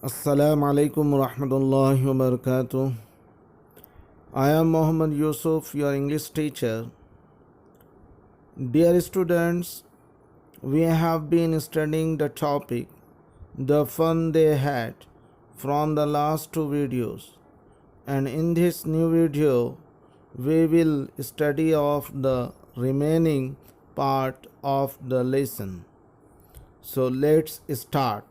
Assalamu alaikum wa rahmatullahi wa barakatuh. I am Muhammad Yusuf, your English teacher. Dear students, we have been studying the topic The Fun They Had from the last two videos. And in this new video, we will study of the remaining part of the lesson. So let's start.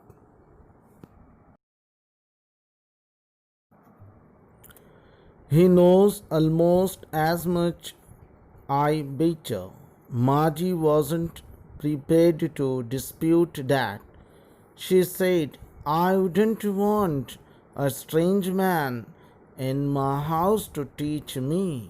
He knows almost as much, I betcha. Margie wasn't prepared to dispute that. She said, I wouldn't want a strange man in my house to teach me.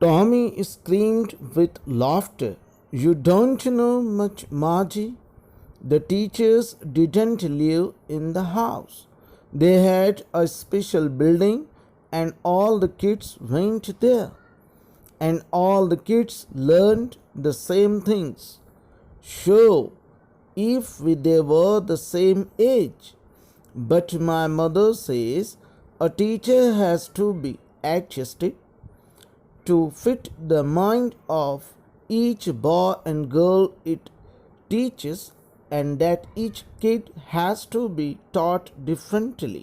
Tommy screamed with laughter. You don't know much, Margie. The teachers didn't live in the house. They had a special building and all the kids went there. And all the kids learned the same things. Sure, if they were the same age. But my mother says a teacher has to be adjusted to fit the mind of each boy and girl it teaches, and that each kid has to be taught differently.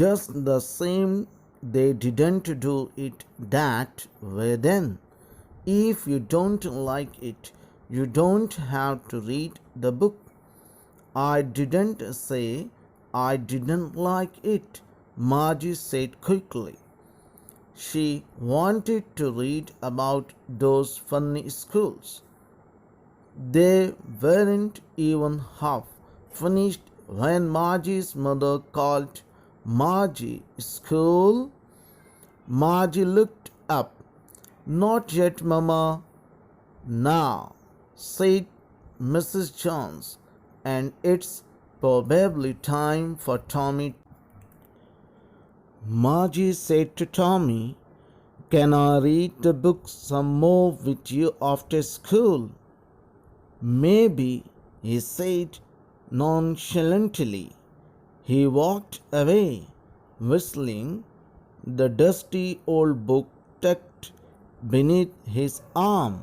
Just the same they didn't do it that way then. If you don't like it, you don't have to read the book. I didn't say I didn't like it, Margie said quickly. She wanted to read about those funny schools. They weren't even half finished when Margie's mother called Margie school. Margie looked up. Not yet, Mama. Now, said Mrs. Jones, and it's probably time for Tommy. Margie said to Tommy, can I read the book some more with you after school? Maybe, he said nonchalantly. He walked away, whistling, the dusty old book tucked beneath his arm.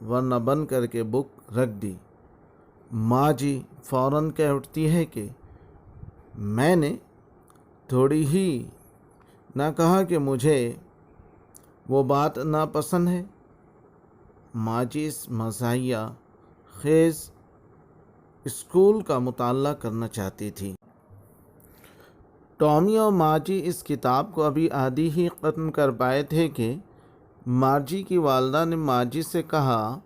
ورنہ بند کر کے بک رکھ دی۔ ماں جی فوراً کہہ اٹھتی ہے کہ میں نے تھوڑی ہی نہ کہا کہ مجھے وہ بات ناپسند ہے۔ ماں جی اس مزاحیہ خیز اسکول کا مطالعہ کرنا چاہتی تھی۔ ٹامی اور مارجی اس کتاب کو ابھی آدھی ہی ختم کر پائے تھے کہ مارجی کی والدہ نے مارجی سے کہا،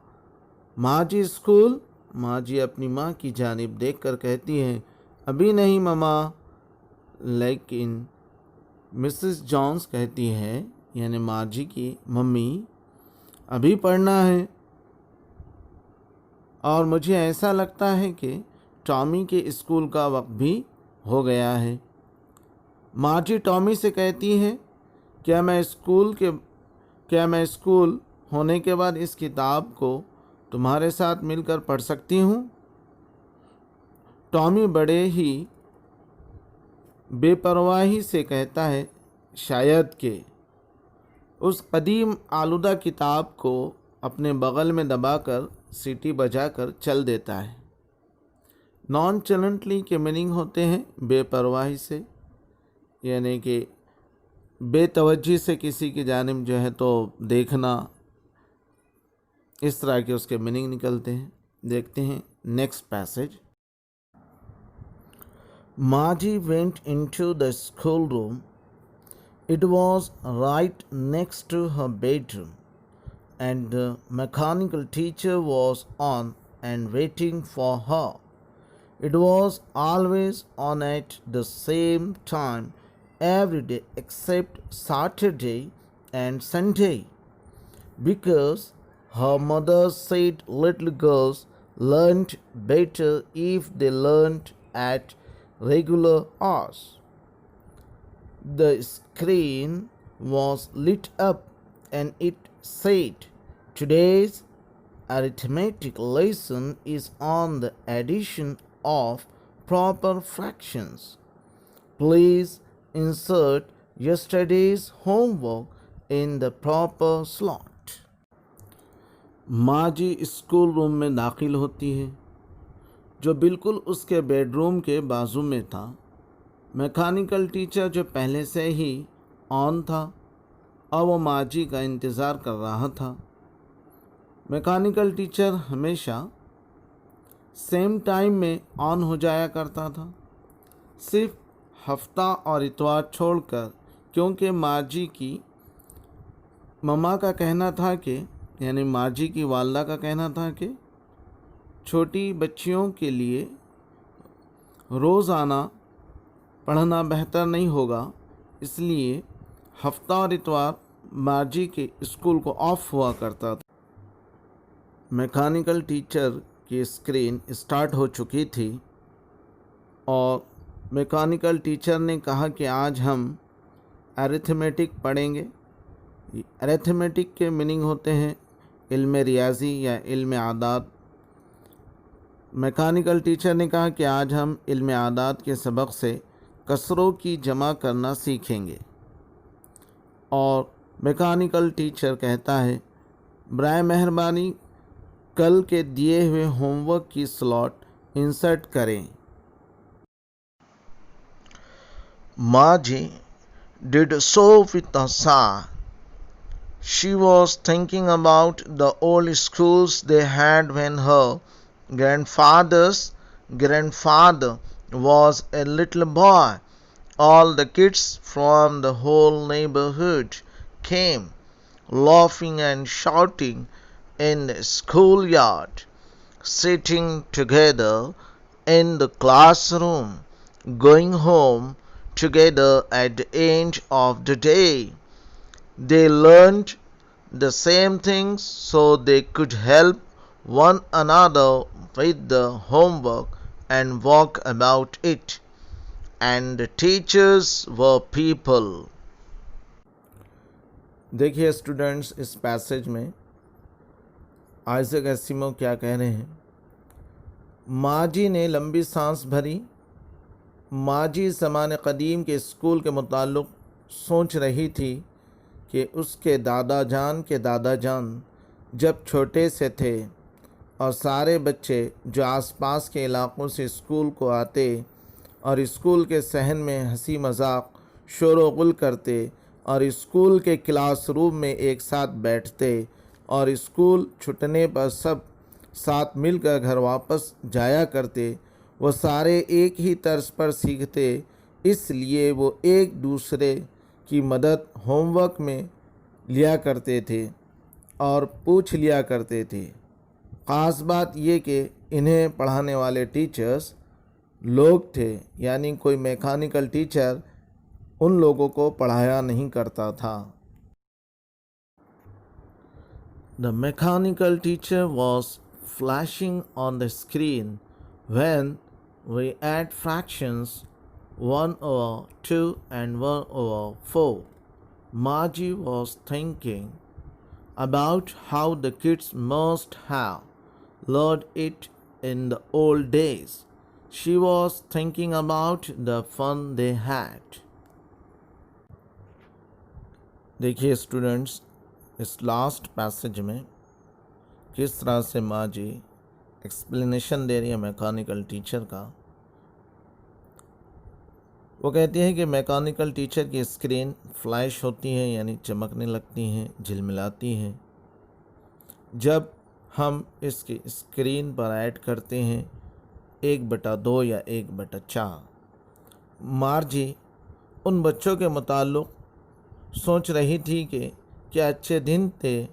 مارجی اسکول؟ مارجی اپنی ماں کی جانب دیکھ کر کہتی ہے، ابھی نہیں مما۔ لیکن مسز جونز کہتی ہے، یعنی مارجی کی ممی، ابھی پڑھنا ہے۔ اور مجھے ایسا لگتا ہے کہ ٹامی کے اسکول کا وقت بھی ہو گیا ہے۔ مارجی ٹامی سے کہتی ہے، کیا میں اسکول ہونے کے بعد اس کتاب کو تمہارے ساتھ مل کر پڑھ سکتی ہوں؟ ٹامی بڑے ہی بے پرواہی سے کہتا ہے، شاید کہ اس قدیم آلودہ کتاب کو اپنے بغل میں دبا کر سیٹی بجا کر چل دیتا ہے۔ نان چلنٹلی کے میننگ ہوتے ہیں بے پرواہی سے، یعنی کہ بے توجہی سے کسی کی جانب جو ہے تو دیکھنا، اس طرح کے اس کے میننگ نکلتے ہیں۔ دیکھتے ہیں next passage. Margie went into the schoolroom. It was right next to her bedroom, and the mechanical teacher was on and waiting for her. It was always on at the same time every day except Saturday and Sunday, because her mother said little girls learned better if they learned at regular hours. The screen was lit up and it said, "Today's arithmetic lesson is on the addition of proper fractions. Please insert yesterday's homework in the proper slot." Margie school room میں داخل ہوتی ہے جو بالکل اس کے bed room کے بازو میں تھا۔ میکانیکل ٹیچر جو پہلے سے ہی آن تھا اور وہ مارجی کا انتظار کر رہا تھا۔ میکانیکل ٹیچر ہمیشہ سیم ٹائم میں آن ہو جایا کرتا تھا، صرف ہفتہ اور اتوار چھوڑ کر، کیونکہ مارجی کی مما کا کہنا تھا کہ، یعنی مارجی کی والدہ کا کہنا تھا کہ چھوٹی بچیوں کے لیے روزانہ پڑھنا بہتر نہیں ہوگا، اس لیے ہفتہ اور اتوار مارجی کے اسکول کو آف ہوا کرتا تھا۔ میکانیکل ٹیچر کی اسکرین اسٹارٹ ہو چکی تھی اور میکانیکل ٹیچر نے کہا کہ آج ہم ایریتھمیٹک پڑھیں گے۔ ایریتھمیٹک کے میننگ ہوتے ہیں علم ریاضی یا علم اعداد۔ میکانیکل ٹیچر نے کہا کہ آج ہم علم اعداد کے سبق سے کسروں کی جمع کرنا سیکھیں گے، اور میکانیکل ٹیچر کہتا ہے، برائے مہربانی کل کے دیے ہوئے ہوم ورک کی سلاٹ انسرٹ کریں۔ Margie did so with a sigh. She was thinking about the old schools they had when her grandfather's grandfather was a little boy. All the kids from the whole neighborhood came, laughing and shouting in the schoolyard, sitting together in the classroom, going home together at the end of the day. They learned the same things so they could help one another with the homework and walk about it. And the teachers were people. دیکھیے students, اس passage میں Isaac ایسیمو کیا کہہ رہے ہیں۔ مارجی نے لمبی سانس بھری۔ مارجی زمانے قدیم کے اسکول کے متعلق سوچ رہی تھی کہ اس کے دادا جان جب چھوٹے سے تھے اور سارے بچے جو آس پاس کے علاقوں سے اسکول کو آتے اور اسکول کے صحن میں ہنسی مذاق شور و غل کرتے اور اسکول کے کلاس روم میں ایک ساتھ بیٹھتے اور اسکول چھٹنے پر سب ساتھ مل کر گھر واپس جایا کرتے، وہ سارے ایک ہی طرز پر سیکھتے، اس لیے وہ ایک دوسرے کی مدد ہوم ورک میں لیا کرتے تھے اور پوچھ لیا کرتے تھے۔ خاص بات یہ کہ انہیں پڑھانے والے ٹیچرز لوگ تھے، یعنی کوئی میکانیکل ٹیچر ان لوگوں کو پڑھایا نہیں کرتا تھا۔ The mechanical teacher was flashing on the screen when we add fractions 1/2 and 1/4. Margie was thinking about how the kids must have learned it in the old days. She was thinking about the fun they had. دیکھیے students, اس last passage میں کس طرح سے ماں جی explanation دے رہی ہے mechanical teacher کا۔ وہ کہتی ہیں کہ میکانیکل ٹیچر کی اسکرین فلیش ہوتی ہے، یعنی چمکنے لگتی ہیں، جھلملاتی ہیں، جب ہم اس کی اسکرین پر ایڈ کرتے ہیں 1/2 یا 1/4۔ مارجی ان بچوں کے متعلق سوچ رہی تھی کہ کیا اچھے دن تھے،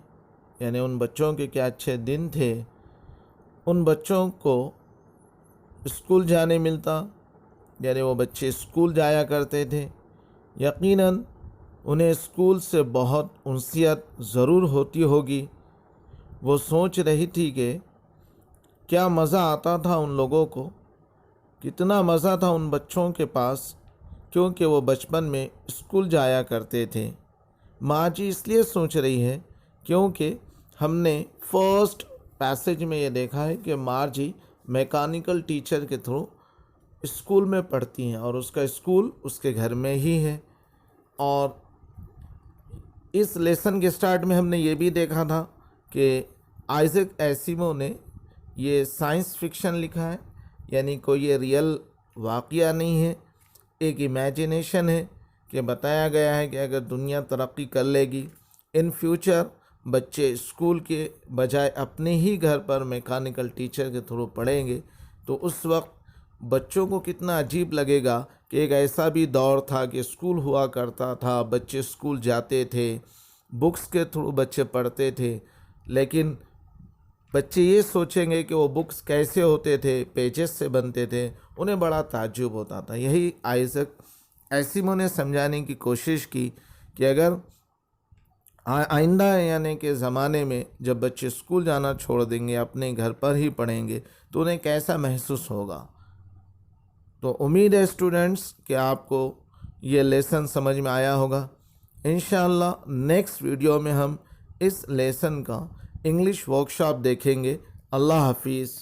یعنی ان بچوں کے کیا اچھے دن تھے، ان بچوں کو اسکول جانے ملتا، یعنی وہ بچے اسکول جایا کرتے تھے۔ یقیناً انہیں اسکول سے بہت انسیت ضرور ہوتی ہوگی۔ وہ سوچ رہی تھی کہ کیا مزہ آتا تھا ان لوگوں کو، کتنا مزہ تھا ان بچوں کے پاس، کیونکہ وہ بچپن میں اسکول جایا کرتے تھے۔ ماں جی اس لیے سوچ رہی ہے کیونکہ ہم نے فرسٹ پیسج میں یہ دیکھا ہے کہ مارجی میکانیکل ٹیچر کے تھرو اسکول میں پڑھتی ہیں اور اس کا اسکول اس کے گھر میں ہی ہے۔ اور اس لیسن کے سٹارٹ میں ہم نے یہ بھی دیکھا تھا کہ آئزک ایسیمو نے یہ سائنس فکشن لکھا ہے، یعنی کوئی یہ ریئل واقعہ نہیں ہے، ایک امیجنیشن ہے کہ بتایا گیا ہے کہ اگر دنیا ترقی کر لے گی، ان فیوچر بچے اسکول کے بجائے اپنے ہی گھر پر میکانیکل ٹیچر کے تھرو پڑھیں گے، تو اس وقت بچوں کو کتنا عجیب لگے گا کہ ایک ایسا بھی دور تھا کہ اسکول ہوا کرتا تھا، بچے اسکول جاتے تھے، بکس کے تھرو بچے پڑھتے تھے، لیکن بچے یہ سوچیں گے کہ وہ بکس کیسے ہوتے تھے، پیجز سے بنتے تھے، انہیں بڑا تعجب ہوتا تھا۔ یہی آئزک ایسیمو نے سمجھانے کی کوشش کی کہ اگر آئندہ یعنی کہ زمانے میں جب بچے اسکول جانا چھوڑ دیں گے، اپنے گھر پر ہی پڑھیں گے، تو انہیں کیسا محسوس ہوگا۔ تو امید ہے اسٹوڈنٹس کہ آپ کو یہ لیسن سمجھ میں آیا ہوگا۔ انشاءاللہ نیکسٹ ویڈیو میں ہم اس لیسن کا انگلش ورکشاپ دیکھیں گے۔ اللہ حافظ۔